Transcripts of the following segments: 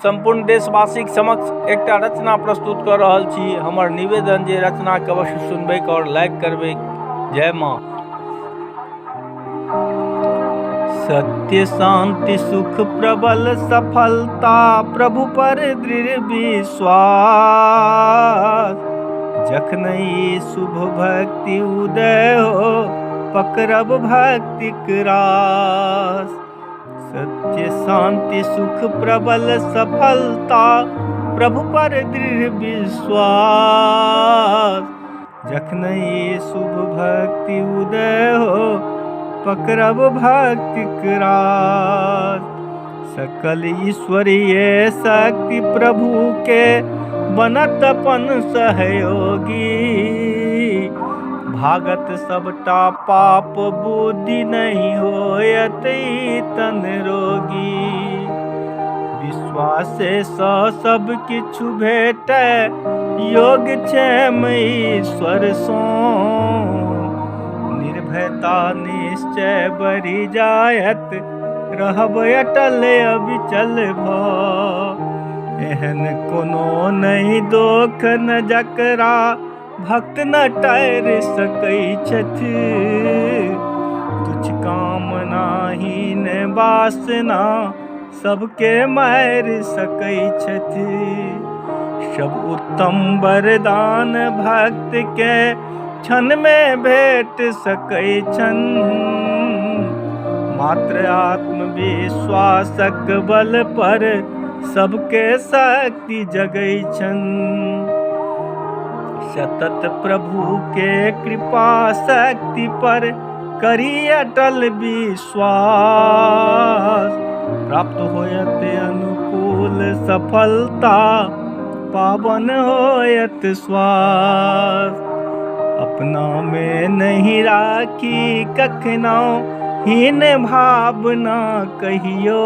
संपूर्ण देशवासी के समक्ष एकटा रचना प्रस्तुत कर रहल छी। हमर निवेदन जे रचना के अवश्य सुनबे और लाइक करबे। जय माँ। सत्य शांति सुख प्रबल सफलता प्रभु पर दृढ़ विश्वास, जखनई शुभ भक्ति उदय हो पकड़ब भक्ति रास। सत्य शांति सुख प्रबल सफलता प्रभु पर दृढ़ विश्वास, जखनई शुभ भक्ति उदय हो पकड़ब भक्ति रास। सकल ईश्वरीय शक्ति प्रभु के बनत अपन सहयोगी, भागत सबटा पाप बुद्धि नहीं होयत तन रोगी। विश्वास स सब किछु भेटै योग क्षेम ईश्वर सो, निर्भयता निश्चय बढ़ी जायत रहब अटल अविचल भ। एहन कोनो नहीं दोख न जकरा भक्त न टार सकै छथि, तुच्छ कामना हीन वासना सबके मार सकै छथि। सब उत्तम वरदान भक्त के क्षण में भेट सकै छन, मात्र आत्मविश्वासक बल पर सबके शक्ति जगै छन। सतत प्रभु के कृपा शक्ति पर करी अटल विश्वास, प्राप्त होयत अनुकूल सफलता पावन होयत श्वास। अपना में नहीं राखी कखनो हीन भावना कहियो,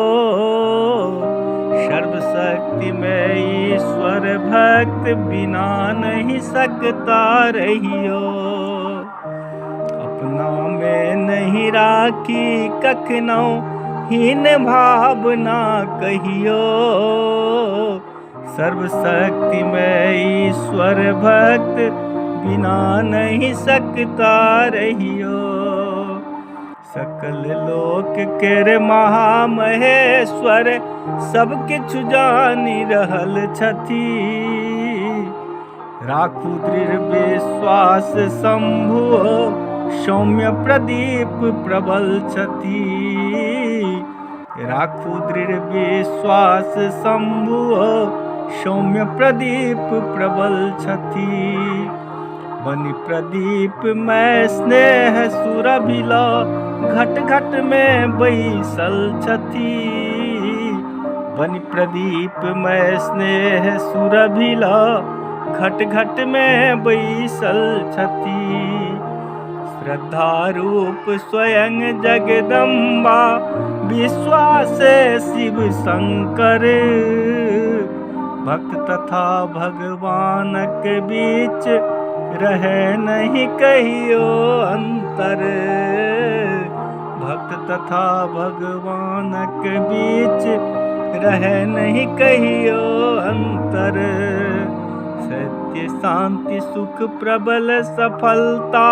सर्वशक्ति में ईश्वर भक्त बिना नहीं सकता रहियो। अपना में नहीं राखी कखनो हीन भावना कहियो, सर्वशक्ति में ईश्वर भक्त बिना नहीं सकता रहियो। सकल लोक केर महामहेश्वर सब किछु जानि रहल छथि, राखू दृढ़ विश्वास शंभु सौम्य प्रदीप प्रबल छथि। राखू दृढ़ विश्वास शंभु सौम्य प्रदीप प्रबल छथि। बनि प्रदीप में स्नेह सुरभिला घट घट में बैसल छथि, बनि प्रदीप में स्नेह सुरभिला घट घट में बैसल छथि। श्रद्धा रूप स्वयं जगदम्बा विश्वास शिव शंकर, भक्त तथा भगवानक बीच रहे नहीं कहियो अंतर। भक्त तथा भगवानक बीच रहे नहीं कहियो अंतर। सत्य शांति सुख प्रबल सफलता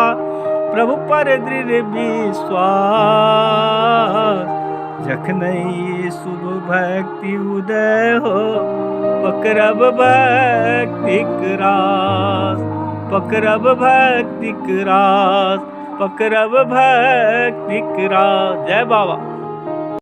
प्रभु पर दृढ़ विश्वास, जखनई शुभ भक्ति उदय हो पकड़ब भक्ति रास। पकड़ब भक्ति रास, पकड़ब भक्ति रास। जय बाबा।